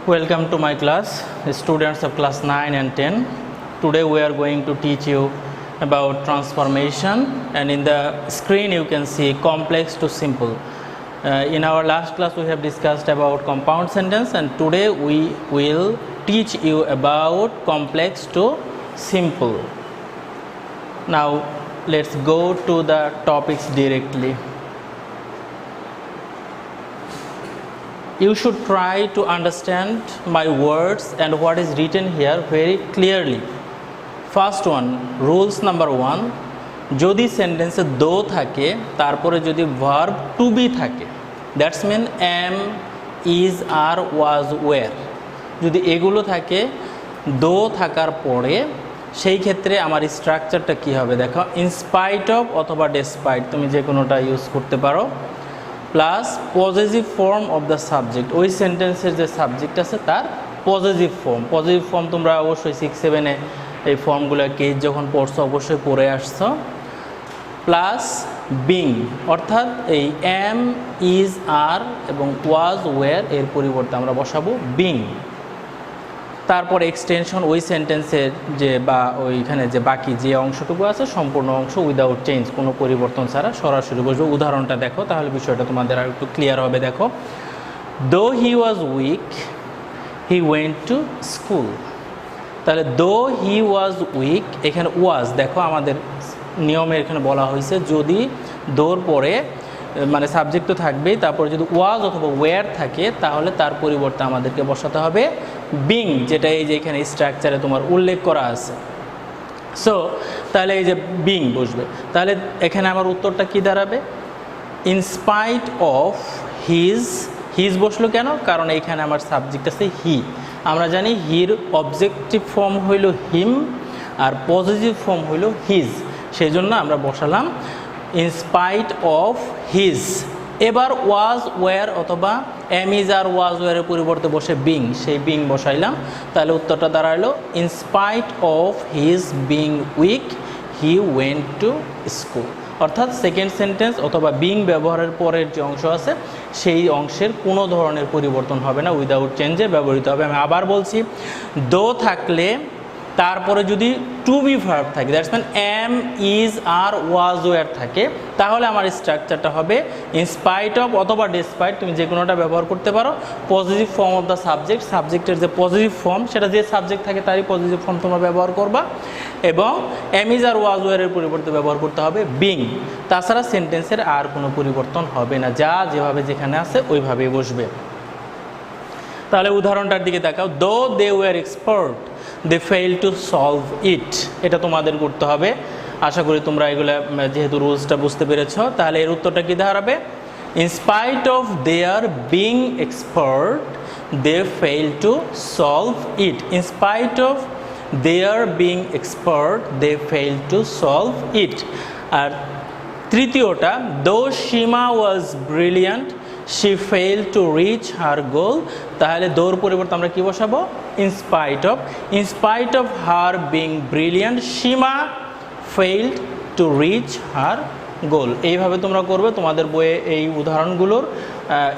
Welcome to my class, students of class 9 and 10. Today we are going to teach you about transformation, and in the screen you can see complex to simple. In our last class we have discussed about compound sentence, and today we will teach you about complex to simple. Now let's go to the topics directly. You should try to understand my words and what is written here very clearly. First one, rules number 1, যদি সেন্টেন্সে দো থাকে তারপরে যদি verb to be থাকে, that's mean am, is, are, was, were, যদি এগুলো থাকে দো থাকার পরে সেই ক্ষেত্রে আমার স্ট্রাকচারটা কি হবে দেখো, ইনস্পাইট অফ অথবা ডেসপাইট তুমি যে কোনোটা ইউজ করতে পারো, plus positive form of the subject, ওই সেন্টেন্সের যে সাবজেক্ট আছে তার পজিটিভ ফর্ম তোমরা অবশ্যই 6-7-এ এই ফর্মগুলো কেস যখন পড়ছো অবশ্যই পড়ে আসছো, প্লাস বিং, অর্থাৎ এই এম, ইজ, আর এবং ওয়াজ, ওয়ার এর পরিবর্তে আমরা বসাবো বিং। তারপর এক্সটেনশন, ওই সেন্টেন্সের যে বা ওইখানে যে বাকি যে অংশটুকু আছে সম্পূর্ণ অংশ উইদাউট চেঞ্জ, কোনো পরিবর্তন ছাড়া সরাসরি বসবে। উদাহরণটা দেখো তাহলে বিষয়টা তোমাদের আর একটু ক্লিয়ার হবে। দেখো, though he was weak he went to school. তাহলে দো হি ওয়াজ উইক, এখানে ওয়াজ, দেখো আমাদের নিয়মে এখানে বলা হয়েছে যদি দোর পরে মানে সাবজেক্ট তো থাকবেই, তারপরে যদি ওয়াজ অথবা ওয়্যার থাকে তাহলে তার পরিবর্তে আমাদেরকে বসাতে হবে বিং, যেটা এই যে এখানে স্ট্রাকচারে তোমার উল্লেখ করা আছে। সো তাহলে এই যে বিং বসবে। তাহলে এখানে আমার উত্তরটা কি দাঁড়াবে, ইনস্পাইট অফ হিজ বসলো কেন, কারণ এইখানে আমার সাবজেক্ট আছে হি। আমরা জানি হির অবজেক্টিভ ফর্ম হইল হিম আর পজিটিভ ফর্ম হইল হিজ, সেই জন্য আমরা বসালাম ইনস্পাইট অফ হিজ। এবার ওয়াজ, ওয়্যার অথবা এম, ইজ, আর, ওয়াজ, ওয়্যারের পরিবর্তে বসে বিং, সেই বিং বসাইলাম। তাহলে উত্তরটা দাঁড়ালো in spite of his being weak he went to school. অর্থাৎ সেকেন্ড সেন্টেন্স অথবা বিং ব্যবহারের পরের যে অংশ আছে সেই অংশের কোনো ধরনের পরিবর্তন হবে না, উইদাউট চেঞ্জে ব্যবহৃত হবে। আমি আবার বলছি, দো থাকলে তারপরে যদি টু বি ভার্ব থাকে, that's mean am, is, are, was, were থাকে, তাহলে আমার স্ট্রাকচারটা হবে ইনস্পাইট অফ অথবা ডেসপাইট, তুমি যে কোনোটা ব্যবহার করতে পারো। পজিটিভ ফর্ম অফ দ্য সাবজেক্টের যে পজিটিভ ফর্ম সেটা যে সাবজেক্ট থাকে তারই পজিটিভ ফর্ম তোমরা ব্যবহার করবা, এবং এম, ইজ, আর, ওয়াজ, ওয়্যারের পরিবর্তে ব্যবহার করতে হবে বিং। তাছাড়া সেন্টেন্সের আর কোনো পরিবর্তন হবে না, যা যেভাবে যেখানে আছে ওইভাবেই বসবে। তাহলে উদাহরণটার দিকে দেখাও, though they were expert they fail to solve it, এটা তোমাদের করতে হবে। আশা করি তোমরা এগুলো যেহেতু রুলসটা বুঝতে পেরেছ। তাহলে এর উত্তরটা কী দাঁড়াবে, in spite of their being expert they fail to solve it, in spite of their being expert they fail to solve it. আর তৃতীয়টা, though Seema was brilliant she failed to reach her goal, তাহলে দোর পরিবর্তে আমরা কি বসাবো, in spite of her being brilliant Seema failed to reach her goal। এইভাবে তোমরা করবে। তোমাদের বইয়ে এই উদাহরণগুলোর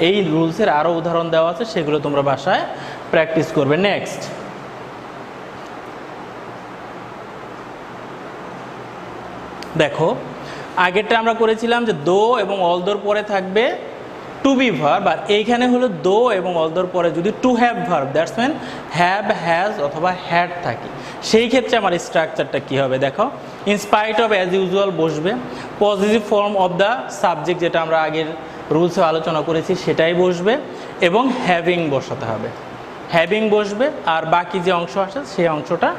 এই রুলসের আরও উদাহরণ দেওয়া আছে, সেগুলো তোমরা বাসায় প্র্যাকটিস করবে। নেক্সট, দেখো আগেরটা আমরা করেছিলাম যে দো এবং অলদোর পরে থাকবে টু বি ভার্ব, আর এইখানে হলো দো এবং অলদোর পরে যদি to have verb, that's mean have, has অথবা হ্যাড থাকে, সেই ক্ষেত্রে আমার স্ট্রাকচারটা কী হবে দেখো, ইনস্পাইট অফ অ্যাজ ইউজুয়াল বসবে, positive form of the subject যেটা আমরা আগের রুলসে আলোচনা করেছি সেটাই বসবে, এবং হ্যাভিং বসাতে হবে, হ্যাভিং বসবে। আর বাকি যে অংশ আসে সেই অংশটা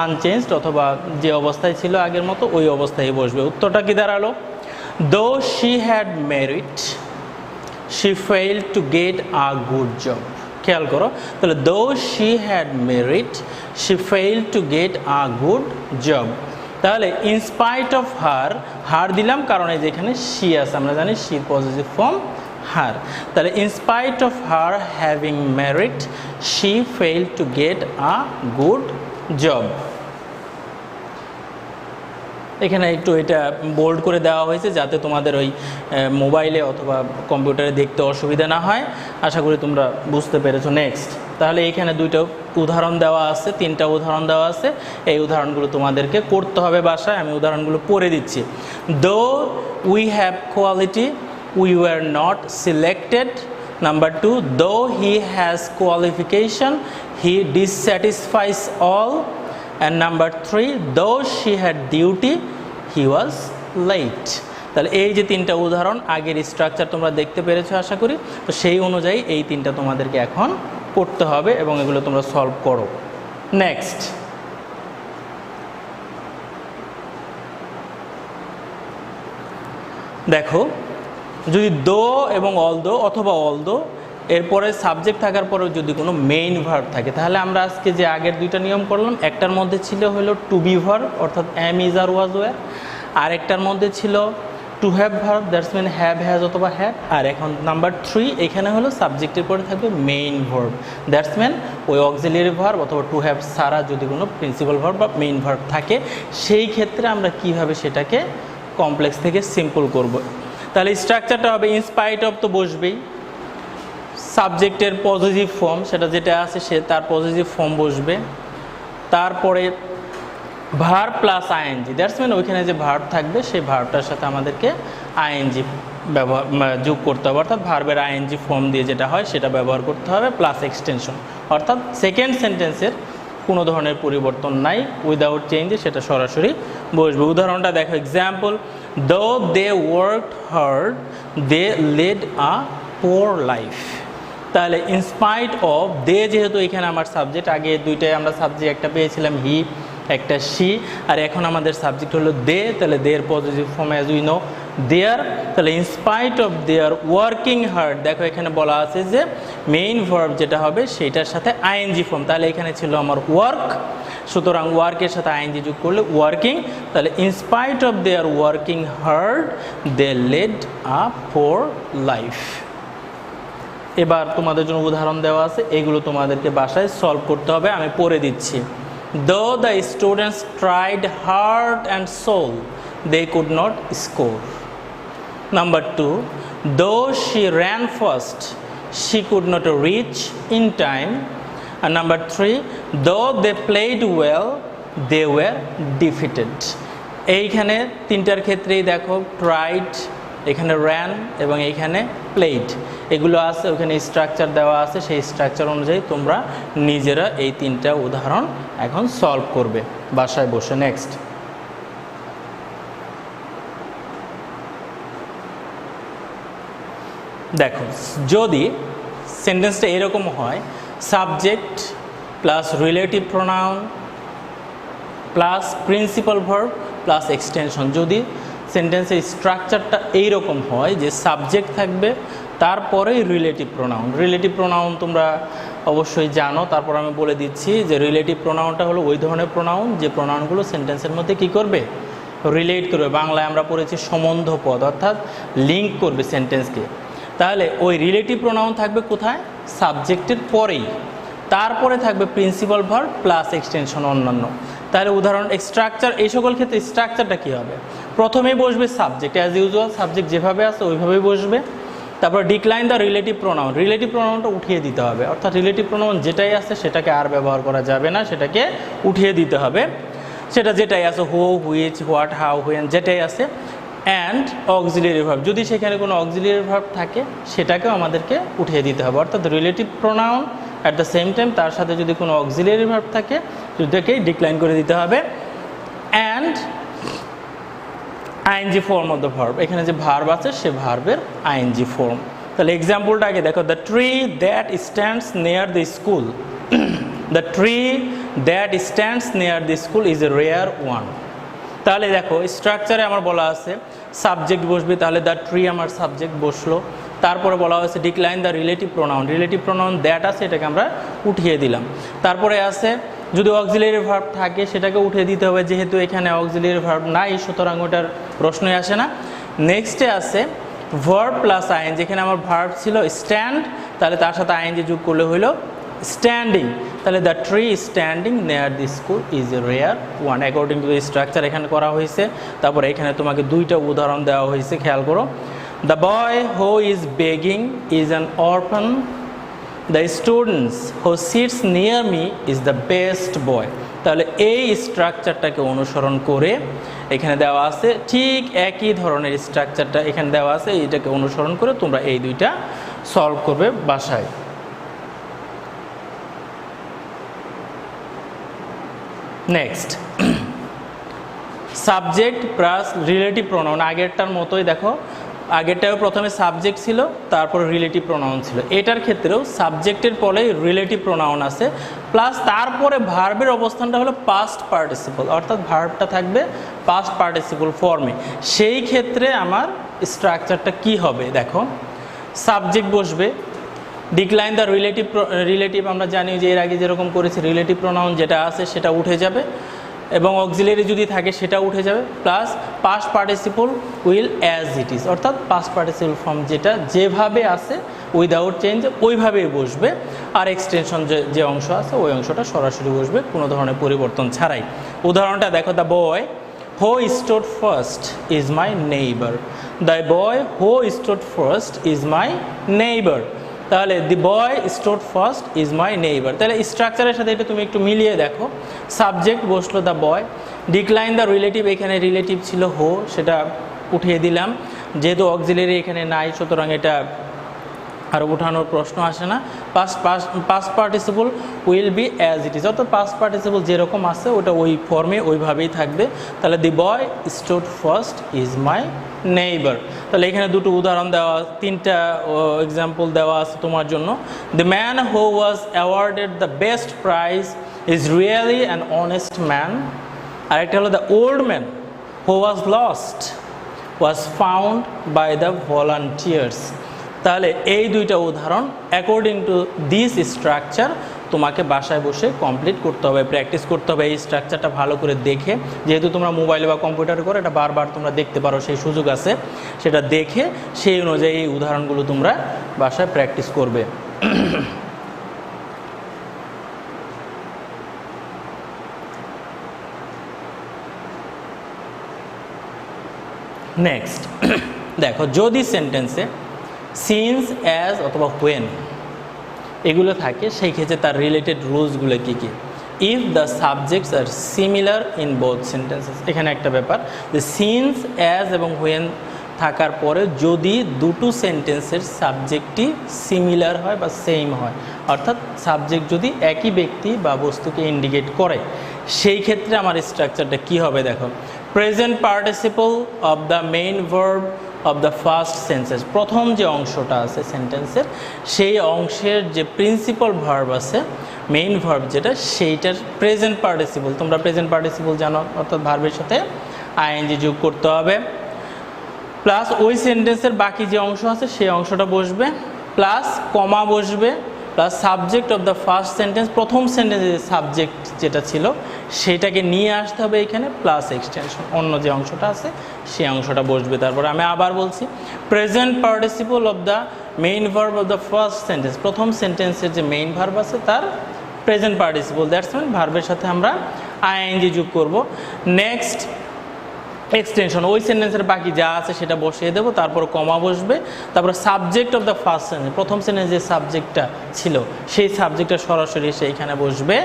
আনচেঞ্জড অথবা যে অবস্থায় ছিল আগের মতো ওই অবস্থায় বসবে। উত্তরটা কি দাঁড়ালো, দো she had merit she failed to get a good job। খেয়াল করো, তাহলে দো she had merit she failed to get a good job। তাহলে ইনস্পাইট অফ হার দিলাম কারণ এই যেখানে শি আছে, আমরা জানি শির পজিটিভ ফর্ম হার। তাহলে in spite of her having merit she failed to get a good job। এখানে একটু এটা বোল্ড করে দেওয়া হয়েছে যাতে তোমাদের ওই মোবাইলে অথবা কম্পিউটারে দেখতে অসুবিধা না হয়। আশা করি তোমরা বুঝতে পেরেছো। নেক্সট, তাহলে এইখানে দুইটা উদাহরণ দেওয়া আছে, তিনটা উদাহরণ দেওয়া আছে, এই উদাহরণগুলো তোমাদেরকে করতে হবে বাসায়। আমি উদাহরণগুলো পড়ে দিচ্ছি। Though we have quality we were not selected. Number 2, though he has qualification he dissatisfies all. And number 3, though she had duty he was late. তাহলে এই যে তিনটা উদাহরণ, আগের স্ট্রাকচার তোমরা দেখতে পেরেছো আশা করি। তো সেই অনুযায়ী এই তিনটা তোমাদেরকে এখন করতে হবে এবং এগুলো তোমরা সলভ করো। নেক্সট, দেখো যদি দো এবং অল দো অথবা অল দো এরপরে সাবজেক্ট থাকার পরেও যদি কোনো মেইন ভার্ব থাকে, তাহলে আমরা আজকে যে আগের দুইটা নিয়ম করলাম, একটার মধ্যে ছিল হলো টু বি ভার্ব অর্থাৎ am, is, are, was, were, আর একটার মধ্যে ছিল to have verb, that's mean have, has অথবা হ্যাড। আর এখন নাম্বার 3 এখানে হলো সাবজেক্টের পরে থাকবে মেইন ভার্ব, দ্যাটস মিন ওই অক্সিলিয়ারি ভার্ব অথবা টু হ্যাভ ছাড়া যদি কোনো প্রিন্সিপাল ভার্ব বা মেইন ভার্ব থাকে, সেই ক্ষেত্রে আমরা কিভাবে সেটাকে কমপ্লেক্স থেকে সিম্পল করব। তাহলে স্ট্রাকচারটা হবে ইনস্পাইট অফ, তো বসবেই। সাবজেক্টের পজিটিভ ফর্ম, সেটা যেটা আছে সে তার পজিটিভ ফর্ম বসবে। তারপরে verb plus ING, that's mean ওইখানে যে ভার্ব থাকবে সেই ভার্বটার সাথে আমাদেরকে আইএনজি ব্যবহার যোগ করতে হবে, অর্থাৎ ভার্বের আইএনজি ফর্ম দিয়ে যেটা হয় সেটা ব্যবহার করতে হবে, প্লাস এক্সটেনশন, অর্থাৎ সেকেন্ড সেন্টেন্সের কোনো ধরনের পরিবর্তন নাই, উইদাউট চেঞ্জে সেটা সরাসরি বসবে। উদাহরণটা দেখো, example, though they worked hard they led a poor life. তাহলে ইনস্পাইট অফ, দে যেহেতু এখানে আমার সাবজেক্ট, আগে দুইটাই আমরা সাবজেক্ট, একটা পেয়েছিলাম হি, একটা শি, আর এখন আমাদের সাবজেক্ট হলো দে, তাহলে their positive form as we know their. তাহলে in spite of their working hard, দেখো এখানে বলা আছে যে মেইন ভার্ব যেটা হবে সেইটার সাথে আইএনজি ফর্ম, তাহলে এখানে ছিল আমার ওয়ার্ক, সুতরাং ওয়ার্কের সাথে আইএনজি যোগ করলে ওয়ার্কিং। তাহলে in spite of their working hard they led a poor life. এবার তোমাদের জন্য উদাহরণ দেওয়া আছে, এগুলো তোমাদেরকে বাসায় সলভ করতে হবে, আমি পড়ে দিচ্ছি। Though the students tried heart and soul, they could not score. Number 2, though she ran fast, she could not reach in time. And number 3, though they played well, they were defeated. এইখানে তিনটার ক্ষেত্রেই দেখো tried, এখানে ran এবং এইখানে played, এগুলো আছে, ওখানে স্ট্রাকচার দেওয়া আছে, সেই স্ট্রাকচার অনুযায়ী তোমরা নিজেরা এই তিনটা উদাহরণ এখন সলভ করবে বাসায় বসে। নেক্সট, দেখো যদি সেন্টেন্সটা এরকম হয়, subject plus relative pronoun plus principal verb plus extension, যদি সেন্টেন্সের স্ট্রাকচারটা এইরকম হয় যে সাবজেক্ট থাকবে, তারপরেই রিলেটিভ প্রোনাউন। রিলেটিভ প্রোনাউন তোমরা অবশ্যই জানো, তারপর আমি বলে দিচ্ছি যে রিলেটিভ প্রোনাউনটা হলো ওই ধরনের প্রোনাউন যে প্রোনাউনগুলো সেন্টেন্সের মধ্যে কি করবে, রিলেট করবে। বাংলায় আমরা পড়েছি সম্বন্ধ পদ, অর্থাৎ লিঙ্ক করবে সেন্টেন্সকে। তাহলে ওই রিলেটিভ প্রোনাউন থাকবে কোথায়, সাবজেক্টের পরেই, তারপরে থাকবে প্রিন্সিপাল ভার্ব প্লাস এক্সটেনশন অন্যান্য। তাহলে উদাহরণ স্ট্রাকচার, এই সকল ক্ষেত্রে স্ট্রাকচারটা কী হবে, প্রথমেই বসবে সাবজেক্ট, অ্যাজ ইউজুয়াল সাবজেক্ট যেভাবে আছে ওইভাবেই বসবে। তারপর decline the relative pronoun, relative প্রোনাউনটা উঠিয়ে দিতে হবে, অর্থাৎ রিলেটিভ প্রোনাউন যেটাই আছে সেটাকে আর ব্যবহার করা যাবে না, সেটাকে উঠিয়ে দিতে হবে, সেটা যেটাই আছে, হু, হুইচ, হোয়াট, হাউ, হুয়েন, যেটাই আছে। অ্যান্ড অক্সিলিয়ারি ভার্ব, যদি সেখানে কোনো অক্সিলিয়ারি ভার্ব থাকে সেটাকেও আমাদেরকে উঠিয়ে দিতে হবে, অর্থাৎ relative pronoun at the same time তার সাথে যদি কোনো অক্সিলিয়ারি ভার্ব থাকে দুটোকেই ডিক্লাইন করে দিতে হবে। And ING form of the verb, এখানে যে ভার্ব আছে সে ভার্বের আইএনজি ফর্ম। তাহলে এক্সাম্পলটা আগে দেখো, the tree that stands near the school, the tree that stands near the school is a rare one. তাহলে দেখো স্ট্রাকচারে আমার বলা আছে সাবজেক্ট বসবে, তাহলে দ্য ট্রি আমার সাবজেক্ট বসলো, তারপরে বলা হয়েছে decline the relative pronoun, relative pronoun that আছে এটাকে আমরা উঠিয়ে দিলাম। তারপরে আছে যদি অক্সিলিয়ারি ভার্ব থাকে সেটাকে উঠিয়ে দিতে হবে, যেহেতু এখানে অক্সিলিয়ারি ভার্ব নাই সুতরাং ওটার প্রশ্নই আসে না। নেক্সটে আছে ভার্ব প্লাস আইএন, যেখানে আমার ভার্ব ছিল স্ট্যান্ড, তাহলে তার সাথে আইএনজি যোগ করলে হলো স্ট্যান্ডিং, তাহলে the tree standing near the school is a rare one, according to the structure এখানে করা হয়েছে। তারপরে এখানে তোমাকে দুইটা উদাহরণ দেওয়া হয়েছে, খেয়াল করো। The boy who is begging is an orphan, the students who sits near me is the best boy. তাহলে এই স্ট্রাকচারটাকে অনুসরণ করে এখানে দেওয়া আছে, ঠিক একই ধরনের স্ট্রাকচারটা এখানে দেওয়া আছে, এইটাকে অনুসরণ করে তোমরা এই দুইটা সলভ করবে বাসায়। Next, subject plus relative pronoun. আগেরটার মতোই দেখো, আগেরটাও প্রথমে সাবজেক্ট ছিল, তারপর রিলেটিভ প্রোনাউন ছিল। এটার ক্ষেত্রেও সাবজেক্টের পরে রিলেটিভ প্রোনাউন আছে, প্লাস তারপরে ভার্বের অবস্থানটা হলো পাস্ট পার্টিসিপল, অর্থাৎ ভার্বটা থাকবে পাস্ট পার্টিসিপল ফর্মে। সেই ক্ষেত্রে আমার স্ট্রাকচারটা কি হবে দেখো, সাবজেক্ট বসবে, ডিক্লাইন দ্য রিলেটিভ আমরা জানি যে এর আগে যেরকম করেছি, রিলেটিভ প্রোনাউন যেটা আছে সেটা উঠে যাবে এবং অক্সিলারি যদি থাকে সেটা উঠে যাবে, plus past participle will as it is, অর্থাৎ পাস্ট পার্টিসিপল ফর্ম যেটা যেভাবে আছে উইদাউট চেঞ্জ ওইভাবেই বসবে। আর এক্সটেনশন যে অংশ আছে ওই অংশটা সরাসরি বসবে কোনো ধরনের পরিবর্তন ছাড়াই। উদাহরণটা দেখো, the boy who stood first is my neighbour. The boy who stood first is my neighbour. তাহলে the boy stood first is my neighbour. তাহলে স্ট্রাকচারের সাথে এটা তুমি একটু মিলিয়ে দেখো, সাবজেক্ট বসলো the boy, decline the relative, এখানে রিলেটিভ ছিল হো, সেটা উঠিয়ে দিলাম, যেহেতু অক্সিলারি এখানে নাই সুতরাং এটা আর উঠানোর প্রশ্ন আসে না। Past participle will be as it is, অর্থাৎ পাস্ট পার্টিসিপল যেরকম আছে ওটা ওই ফর্মে ওইভাবেই থাকবে। তাহলে the boy stood first is my neighbour. তাহলে এখানে দুটো উদাহরণ দেওয়া, তিনটা এক্সাম্পল দেওয়া আছে তোমার জন্য। The man who was awarded the best prize is really an honest man. আর একটা হলো the old man who was lost was found by the volunteers. তাহলে এই দুইটা উদাহরণ অ্যাকর্ডিং টু দিস স্ট্রাকচার তোমাকে বাসায় বসে কমপ্লিট করতে হবে, প্র্যাকটিস করতে হবে। এই স্ট্রাকচারটা ভালো করে দেখে, যেহেতু তোমরা মোবাইলে বা কম্পিউটারে করে এটা বারবার তোমরা দেখতে পারো, সেই সুযোগ আছে, সেটা দেখে সেই অনুযায়ী এই উদাহরণগুলো তোমরা বাসায় প্র্যাকটিস করবে। নেক্সট দেখো, যদি সেন্টেন্সে সিন্স, অ্যাজ অথবা হোয়েন এগুলো থাকে সেই ক্ষেত্রে তার রিলেটেড রুলসগুলো কী কী। If the subjects are similar in both sentences, এখানে একটা ব্যাপার যে সিন্স, অ্যাজ এবং হোয়েন থাকার পরে যদি দুটো সেন্টেন্সের সাবজেক্টই সিমিলার হয় বা সেম হয়, অর্থাৎ সাবজেক্ট যদি একই ব্যক্তি বা বস্তুকে ইন্ডিকেট করে, সেই ক্ষেত্রে আমার স্ট্রাকচারটা কী হবে দেখো। Present participle of the main verb of the first sentence, প্রথম যে অংশটা আছে সেন্টেন্সের সেই অংশের যে প্রিন্সিপাল ভার্ব আছে, মেইন ভার্ব যেটা, সেইটার প্রেজেন্ট পার্টিসিপল, তোমরা প্রেজেন্ট পার্টিসিপল জানো, অর্থাৎ ভার্বের সাথে আইএনজি যোগ করতে হবে, প্লাস ওই সেন্টেন্সের বাকি যে অংশ আছে সেই অংশটা বসবে, প্লাস কমা বসবে, plus subject of the first sentence, প্রথম সেন্টেন্সের যে সাবজেক্ট যেটা ছিল সেটাকে নিয়ে আসতে হবে এখানে, প্লাস এক্সটেনশন অন্য যে অংশটা আছে সেই অংশটা বসবে। তারপর আমি আবার বলছি, present participle of the main verb of the first sentence, প্রথম সেন্টেন্সের যে মেইন ভার্ব আছে তার প্রেজেন্ট পার্টিসিপল, দ্যাটস মিন ভার্বের সাথে আমরা আইএনজি যোগ করব। নেক্সট এক্সটেনশন, ওই সেন্টেন্সের বাকি যা আছে সেটা বসিয়ে দেবো, তারপর কমা বসবে, তারপর subject of the first sentence, প্রথম সেন্টেন্স যে সাবজেক্টটা ছিল সেই সাবজেক্টটা সরাসরি সেইখানে বসবে,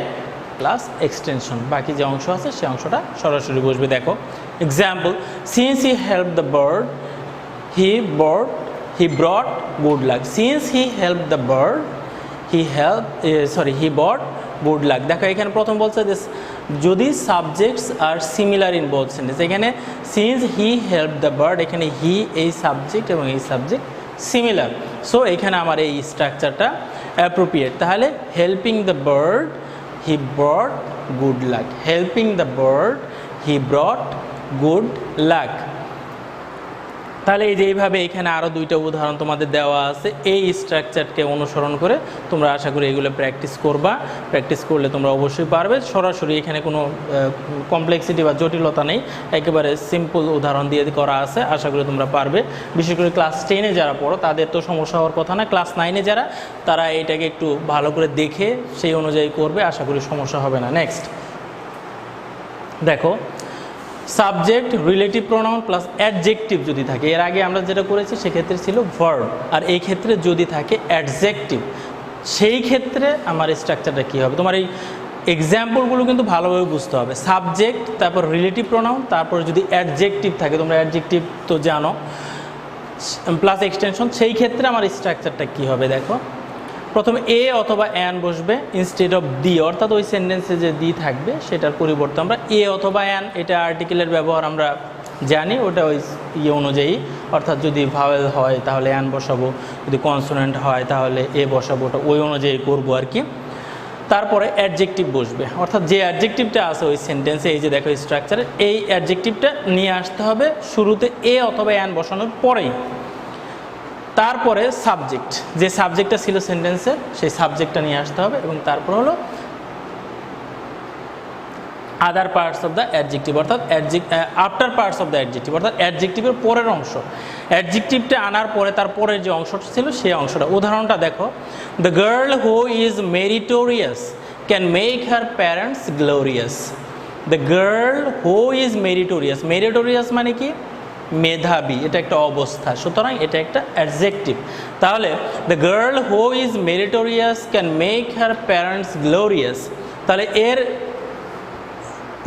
প্লাস এক্সটেনশন, বাকি যে অংশ আছে সেই অংশটা সরাসরি বসবে। দেখো example, since he help the bird he brought good luck. Since he help the bird he bought good luck. দেখো এখানে প্রথম বলছে যে যদি subjects are similar in both sentence, এখানে since he help the bird, এখানে হি এই subject এবং এই সাবজেক্ট সিমিলার, সো এখানে আমার এই স্ট্রাকচারটা অ্যাপ্রোপ্রিয়েট। তাহলে helping the bird he brought good lakh, helping the bird he brought good lakh. তাহলে এই যে এইভাবে এখানে আরও দুইটা উদাহরণ তোমাদের দেওয়া আছে, এই স্ট্রাকচারকে অনুসরণ করে তোমরা আশা করি এগুলো প্র্যাকটিস করবা। প্র্যাকটিস করলে তোমরা অবশ্যই পারবে। সরাসরি এখানে কোনো কমপ্লেক্সিটি বা জটিলতা নেই, একেবারে সিম্পল উদাহরণ দিয়ে করা আছে, আশা করি তোমরা পারবে। বিশেষ করে ক্লাস 10-এ যারা পড়ো তাদের তো সমস্যা হওয়ার কথা না, ক্লাস 9-এ যারা, তারা এইটাকে একটু ভালো করে দেখে সেই অনুযায়ী করবে, আশা করি সমস্যা হবে না। নেক্সট দেখো, subject, relative pronoun plus adjective যদি থাকে, এর আগে আমরা যেটা করেছি সেক্ষেত্রে ছিল ভার্ব, আর এই ক্ষেত্রে যদি থাকে অ্যাডজেক্টিভ, সেই ক্ষেত্রে আমার স্ট্রাকচারটা কী হবে, তোমার এই এক্সাম্পলগুলো কিন্তু ভালোভাবে বুঝতে হবে। সাবজেক্ট, তারপর রিলেটিভ প্রোনাউন, তারপর যদি অ্যাডজেক্টিভ থাকে, তোমরা অ্যাডজেক্টিভ তো জানো, প্লাস এক্সটেনশন, সেই ক্ষেত্রে আমার স্ট্রাকচারটা কী হবে দেখো। প্রথমে এ অথবা অ্যান বসবে ইনস্টেড অফ দি, অর্থাৎ ওই সেন্টেন্সে যে দি থাকবে সেটার পরিবর্তে আমরা এ অথবা অ্যান, এটা আর্টিকেলের ব্যবহার আমরা জানি, ওটা ওই ইয়ে অনুযায়ী, অর্থাৎ যদি ভাওয়েল হয় তাহলে অ্যান বসাবো, যদি কনসোনেন্ট হয় তাহলে এ বসাবো, ওটা ওই অনুযায়ী করবো আর কি। তারপরে অ্যাডজেক্টিভ বসবে, অর্থাৎ যে অ্যাডজেক্টিভটা আছে ওই সেন্টেন্সে, এই যে দেখো স্ট্রাকচারে এই অ্যাডজেক্টিভটা নিয়ে আসতে হবে শুরুতে এ অথবা অ্যান বসানোর পরেই। তারপরে সাবজেক্ট, যে সাবজেক্টটা ছিল সেন্টেন্সের সেই সাবজেক্টটা নিয়ে আসতে হবে, এবং তারপর হলো other parts of the adjective, অর্থাৎ after parts of the adjective, অর্থাৎ অ্যাডজেক্টিভের পরের অংশ। অ্যাডজেক্টিভটা আনার পরে তার পরের যে অংশটা ছিল সেই অংশটা। উদাহরণটা দেখো, the girl who is meritorious can make her parents glorious. The girl who is meritorious, meritorious মানে কি, মেধাবী, এটা একটা অবস্থা, সুতরাং এটা একটা অ্যাডজেক্টিভ। তাহলে the girl who is meritorious can make her parents glorious, তাহলে এর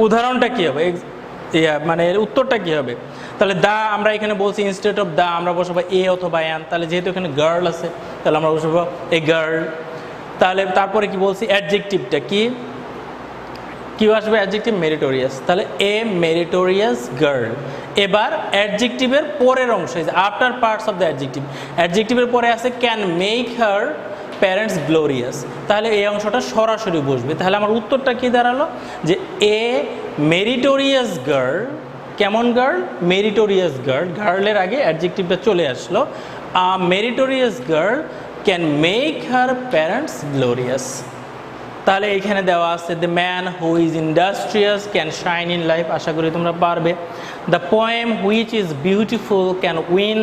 উদাহরণটা কী হবে, মানে এর উত্তরটা কী হবে। তাহলে দা আমরা এখানে বলছি ইনস্টেড অফ দা আমরা বসাবো এ অথবা অ্যান, তাহলে যেহেতু এখানে গার্ল আছে তাহলে আমরা বসাবো এ গার্ল। তাহলে তারপরে কি বলছি, অ্যাডজেক্টিভটা কি আসবে, অ্যাডজেক্টিভ মেরিটোরিয়াস, তাহলে এ মেরিটোরিয়াস গার্ল। এবার অ্যাডজেক্টিভের পরের অংশ, after parts of the adjective, অ্যাডজেক্টিভের পরে আছে can make her parents glorious, তাহলে এই অংশটা সরাসরি বসবে। তাহলে আমার উত্তরটা কি দাঁড়ালো, যে এ মেরিটোরিয়াস গার্ল, কেমন গার্ল, মেরিটোরিয়াস গার্ল, গার্লের আগে অ্যাডজেক্টিভটা চলে আসলো, a meritorious girl can make her parents glorious. তাহলে এইখানে দেওয়া আছে the man who is industrious can shine in life, আশা করি তোমরা পারবে। The poem which is beautiful can win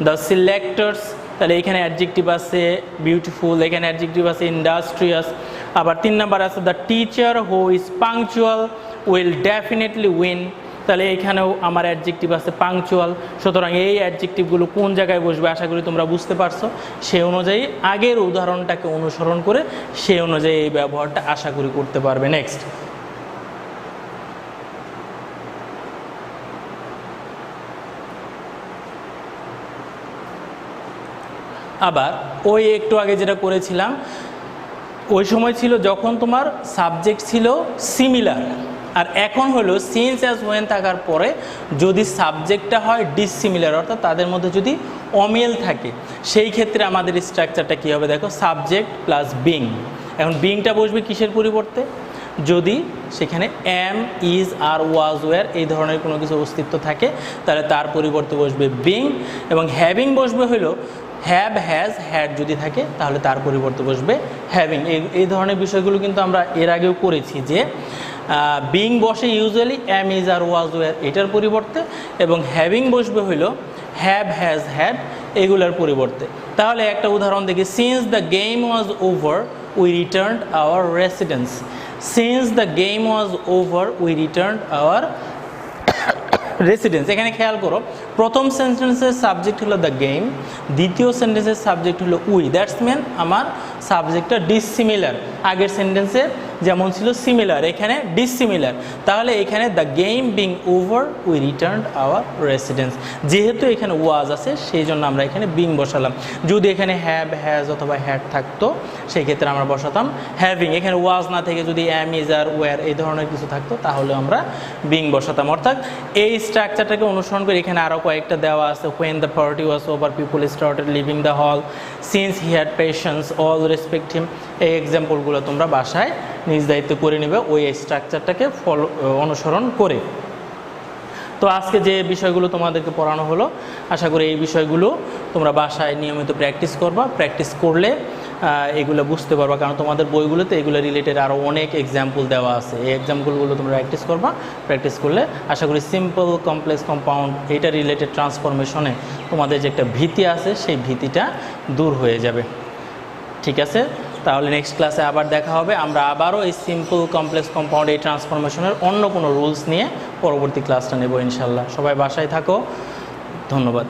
the selectors, তাহলে এখানে অ্যাডজেক্টিভ আছে বিউটিফুল, এখানে অ্যাডজেক্টিভ আছে ইন্ডাস্ট্রিয়াস। আবার 3 নাম্বার আছে the teacher who is punctual will definitely win, তাহলে এইখানেও আমার অ্যাডজেক্টিভ আছে পাংচুয়াল। সুতরাং এই অ্যাডজেক্টিভগুলো কোন জায়গায় বসবে আশা করি তোমরা বুঝতে পারছো, সেই অনুযায়ী আগের উদাহরণটাকে অনুসরণ করে সেই অনুযায়ী এই ব্যবহারটা আশা করি করতে পারবে। নেক্সট, আবার ওই একটু আগে যেটা করেছিলাম ওই সময় ছিল যখন তোমার সাবজেক্ট ছিল সিমিলার, আর এখন হলো সিন্স অ্যাজ ওয়েন থাকার পরে যদি সাবজেক্টটা হয় ডিসিমিলার, অর্থাৎ তাদের মধ্যে যদি অমিল থাকে, সেই ক্ষেত্রে আমাদের স্ট্রাকচারটা কী হবে দেখো, সাবজেক্ট প্লাস বিং। এখন বিংটা বসবে কিসের পরিবর্তে, যদি সেখানে am, is, are, was, were এই ধরনের কোনো কিছু অস্তিত্ব থাকে তাহলে তার পরিবর্তে বসবে বিং, এবং হ্যাভিং বসবে হলো হ্যাভ, হ্যাজ, হ্যাড যদি থাকে তাহলে তার পরিবর্তে বসবে হ্যাভিং। এই ধরনের বিষয়গুলো কিন্তু আমরা এর আগেও করেছি, যে বিং বসে usually am, is, are, was, were এটার পরিবর্তে, এবং হ্যাভিং বসবে হইল হ্যাভ, হ্যাজ, হ্যাড এগুলোর পরিবর্তে। তাহলে একটা উদাহরণ দেখি, since the game was over we returned our residence. Since the game was over we returned our residence. এখানে খেয়াল করো, প্রথম সেন্টেন্সের সাবজেক্ট হলো দ্য গেম, দ্বিতীয় সেন্টেন্সের সাবজেক্ট হলো উই, দ্যাটস মিন আমার সাবজেক্টটা ডিসিমিলার। আগের সেন্টেন্সে যেমন ছিল সিমিলার, এখানে ডিসিমিলার। তাহলে এখানে the game being over we returned our residence, যেহেতু এখানে ওয়াজ আছে সেই জন্য আমরা এখানে বিং বসালাম। যদি এখানে হ্যাভ, হ্যাজ অথবা হ্যাড থাকতো সেই ক্ষেত্রে আমরা বসাতাম হ্যাভিং। এখানে ওয়াজ না থেকে যদি অ্যাম, ইজ, আর, ওয়ার এই ধরনের কিছু থাকতো তাহলে আমরা বিং বসাতাম। অর্থাৎ এই স্ট্রাকচারটাকে অনুসরণ করে এখানে আরও কয়েকটা দেওয়া আছে, when the party was over people started leaving the hall, since he had patience all respect him। এই এক্সাম্পলগুলো তোমরা বাসায় নিজ দায়িত্ব করে নেবে ওই স্ট্রাকচারটাকে অনুসরণ করে। তো আজকে যে বিষয়গুলো তোমাদেরকে পড়ানো হলো আশা করি এই বিষয়গুলো তোমরা বাসায় নিয়মিত প্র্যাকটিস করবা। প্র্যাকটিস করলে এগুলো বুঝতে পারবা, কারণ তোমাদের বইগুলোতে এগুলো রিলেটেড আরও অনেক এক্সাম্পল দেওয়া আছে। এই এক্সাম্পলগুলো তোমরা প্র্যাকটিস করবা। প্র্যাকটিস করলে আশা করি সিম্পল, কমপ্লেক্স, কম্পাউন্ড এটা রিলেটেড ট্রান্সফরমেশনে তোমাদের যে একটা ভীতি আছে সেই ভীতিটা দূর হয়ে যাবে। ঠিক আছে, তাহলে নেক্সট ক্লাসে আবার দেখা হবে। আমরা আবারও এই সিম্পল, কমপ্লেক্স, কম্পাউন্ড এই ট্রান্সফরমেশনের অন্য কোনো রুলস নিয়ে পরবর্তী ক্লাসটা নেব ইনশাল্লাহ। সবাই বাসায় থাকো, ধন্যবাদ।